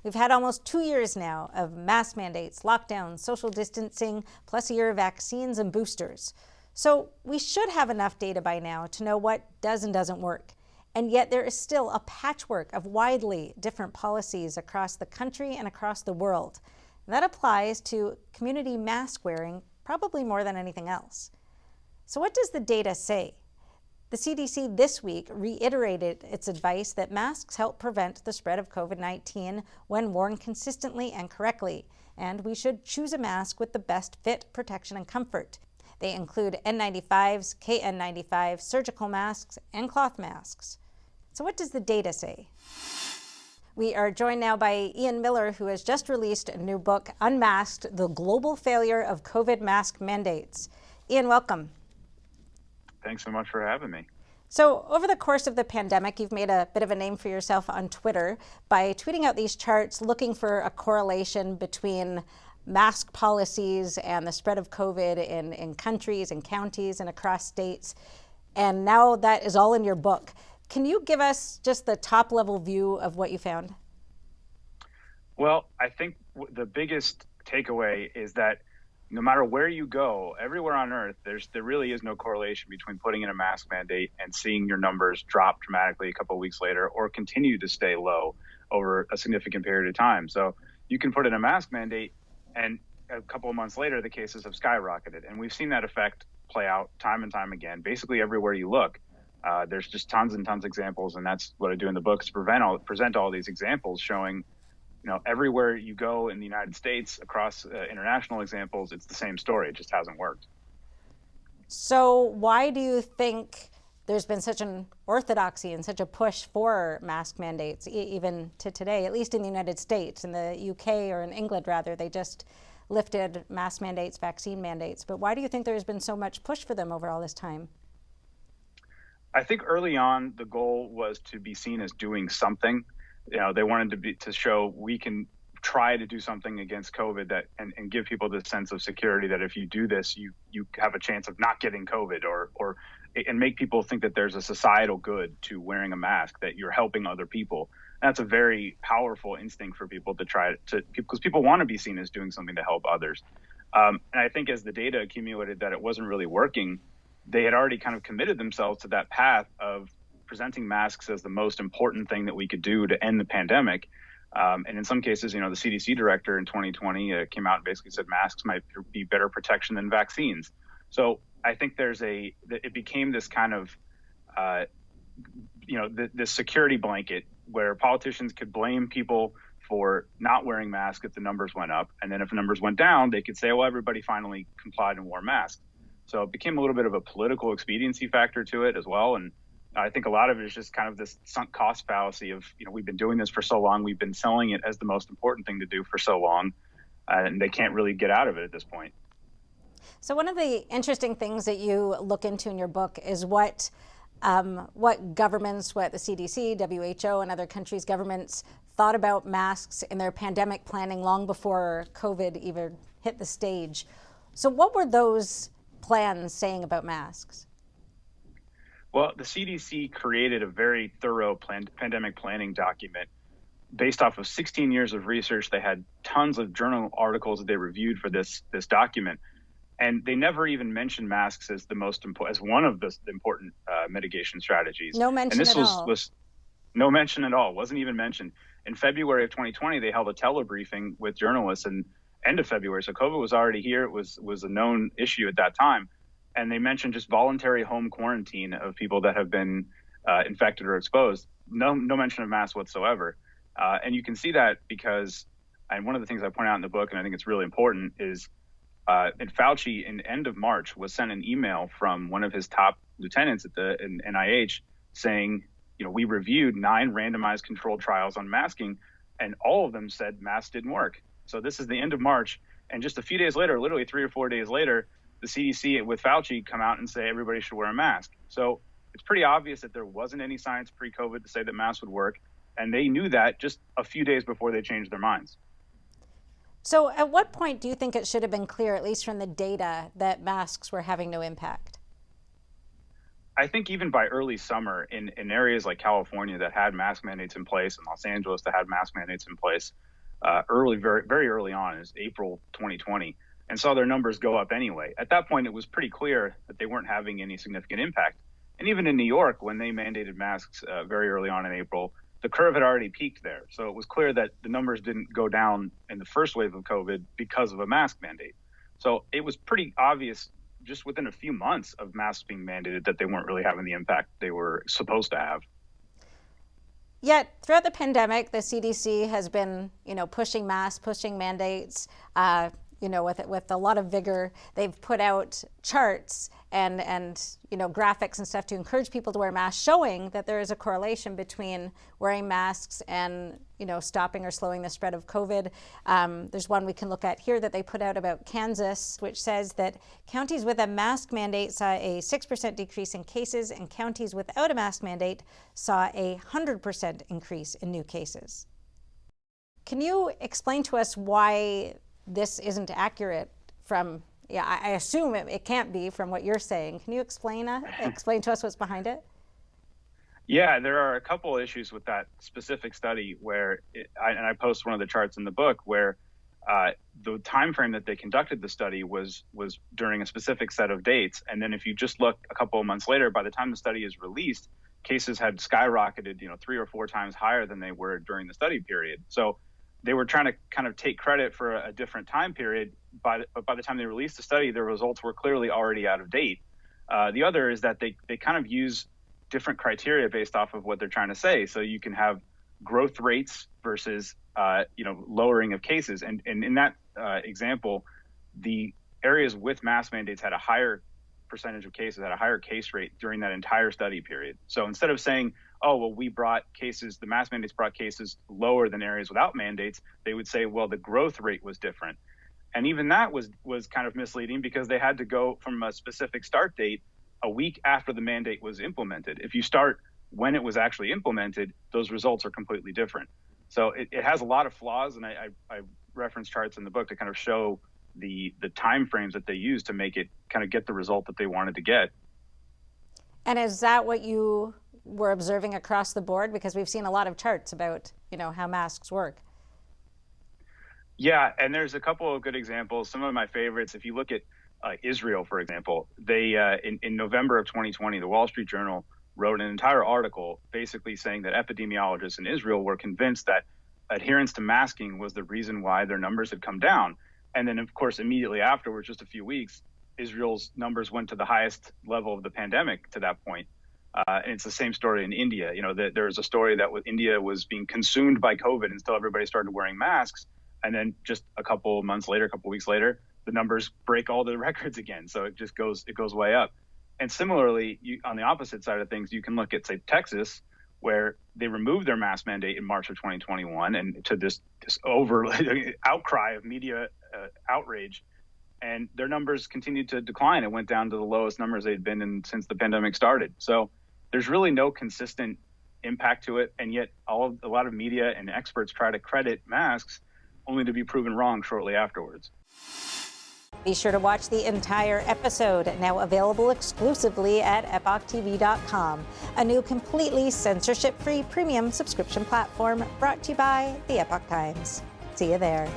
We've had almost 2 years now of mask mandates, lockdowns, social distancing, plus a year of vaccines and boosters. So we should have enough data by now to know what does and doesn't work. And yet there is still a patchwork of widely different policies across the country and across the world. And that applies to community mask wearing probably more than anything else. So what does the data say? The CDC this week reiterated its advice that masks help prevent the spread of COVID-19 when worn consistently and correctly, and we should choose a mask with the best fit, protection, and comfort. They include N95s, KN95, surgical masks, and cloth masks. So what does the data say? We are joined now by Ian Miller, who has just released a new book, Unmasked, The Global Failure of COVID Mask Mandates. Ian, welcome. Thanks so much for having me. So over the course of the pandemic, you've made a bit of a name for yourself on Twitter by tweeting out these charts looking for a correlation between mask policies and the spread of COVID in countries and counties and across states. And now that is all in your book. Can you give us just the top level view of what you found? Well, I think the biggest takeaway is that no matter where you go, everywhere on Earth, there really is no correlation between putting in a mask mandate and seeing your numbers drop dramatically a couple of weeks later or continue to stay low over a significant period of time. So you can put in a mask mandate and a couple of months later, the cases have skyrocketed. And we've seen that effect play out time and time again, basically everywhere you look. There's just tons and tons of examples, and that's what I do in the book, is present all these examples showing, everywhere you go in the United States, across international examples, it's the same story. It just hasn't worked. So why do you think there's been such an orthodoxy and such a push for mask mandates, even to today, at least in the United States? In the UK, or in England rather, they just lifted mask mandates, vaccine mandates. But why do you think there's been so much push for them over all this time? I think early on, the goal was to be seen as doing something. They wanted to show we can try to do something against COVID and give people the sense of security that if you do this, you have a chance of not getting COVID, and make people think that there's a societal good to wearing a mask, that you're helping other people. And that's a very powerful instinct for people to try to, because people want to be seen as doing something to help others. And I think as the data accumulated that it wasn't really working, they had already kind of committed themselves to that path of presenting masks as the most important thing that we could do to end the pandemic. And in some cases, the CDC director in 2020 came out and basically said masks might be better protection than vaccines. So I think it became this kind of, this security blanket where politicians could blame people for not wearing masks if the numbers went up. And then if the numbers went down, they could say, well, everybody finally complied and wore masks. So it became a little bit of a political expediency factor to it as well. And I think a lot of it is just kind of this sunk cost fallacy of, we've been doing this for so long, we've been selling it as the most important thing to do for so long, and they can't really get out of it at this point. So one of the interesting things that you look into in your book is what governments, what the CDC, WHO, and other countries' governments thought about masks in their pandemic planning long before COVID even hit the stage. So what were those plans saying about masks? Well, the CDC created a very thorough pandemic planning document based off of 16 years of research. They had tons of journal articles that they reviewed for this document, and they never even mentioned masks as as one of the important mitigation strategies. No mention at all. And this was no mention at all. Wasn't even mentioned. In February of 2020, they held a telebriefing with journalists, and end of February. So COVID was already here. It was a known issue at that time. And they mentioned just voluntary home quarantine of people that have been infected or exposed. No mention of masks whatsoever. And you can see that because, and one of the things I point out in the book, and I think it's really important, is Fauci in end of March was sent an email from one of his top lieutenants at the NIH saying, we reviewed 9 randomized controlled trials on masking, and all of them said masks didn't work. So this is the end of March, and just a few days later, literally 3 or 4 days later, the CDC with Fauci come out and say everybody should wear a mask. So it's pretty obvious that there wasn't any science pre-COVID to say that masks would work, and they knew that just a few days before they changed their minds. So at what point do you think it should have been clear, at least from the data, that masks were having no impact? I think even by early summer in areas like California that had mask mandates in place, and Los Angeles that had mask mandates in place, very, very early on, is April 2020, and saw their numbers go up anyway. At that point, it was pretty clear that they weren't having any significant impact. And even in New York, when they mandated masks very early on in April, the curve had already peaked there. So it was clear that the numbers didn't go down in the first wave of COVID because of a mask mandate. So it was pretty obvious just within a few months of masks being mandated that they weren't really having the impact they were supposed to have. Yet throughout the pandemic, the CDC has been, pushing masks, pushing mandates, with a lot of vigor. They've put out charts and graphics and stuff to encourage people to wear masks, showing that there is a correlation between wearing masks and stopping or slowing the spread of COVID. There's one we can look at here that they put out about Kansas, which says that counties with a mask mandate saw a 6% decrease in cases, and counties without a mask mandate saw a 100% increase in new cases. Can you explain to us why this isn't accurate from, I assume it can't be from what you're saying. Can you explain to us what's behind it? Yeah, there are a couple issues with that specific study where, I post one of the charts in the book where the time frame that they conducted the study was during a specific set of dates. And then if you just look a couple of months later, by the time the study is released, cases had skyrocketed, 3 or 4 times higher than they were during the study period. So they were trying to kind of take credit for a different time period, but by the time they released the study, the results were clearly already out of date. The other is that they kind of use different criteria based off of what they're trying to say. So you can have growth rates versus lowering of cases. And in that example, the areas with mask mandates had a higher percentage of cases, had a higher case rate during that entire study period. So instead of saying, oh, well, the mask mandates brought cases lower than areas without mandates, they would say, well, the growth rate was different. And even that was kind of misleading because they had to go from a specific start date a week after the mandate was implemented. If you start when it was actually implemented, those results are completely different. So it has a lot of flaws, and I reference charts in the book to kind of show the time frames that they use to make it kind of get the result that they wanted to get. And is that what you were observing across the board? Because we've seen a lot of charts about, how masks work. Yeah, and there's a couple of good examples. Some of my favorites, if you look at Israel, for example, they in November of 2020, the Wall Street Journal wrote an entire article basically saying that epidemiologists in Israel were convinced that adherence to masking was the reason why their numbers had come down. And then, of course, immediately afterwards, just a few weeks, Israel's numbers went to the highest level of the pandemic to that point. And it's the same story in India. There was a story that India was being consumed by COVID until everybody started wearing masks. And then just a couple weeks later, the numbers break all the records again. So it goes way up. And similarly, on the opposite side of things, you can look at, say, Texas, where they removed their mask mandate in March of 2021, and to this outcry of media outrage, and their numbers continued to decline. It went down to the lowest numbers they'd been in since the pandemic started. So there's really no consistent impact to it, and yet a lot of media and experts try to credit masks only to be proven wrong shortly afterwards. Be sure to watch the entire episode, now available exclusively at EpochTV.com, a new completely censorship-free premium subscription platform brought to you by the Epoch Times. See you there.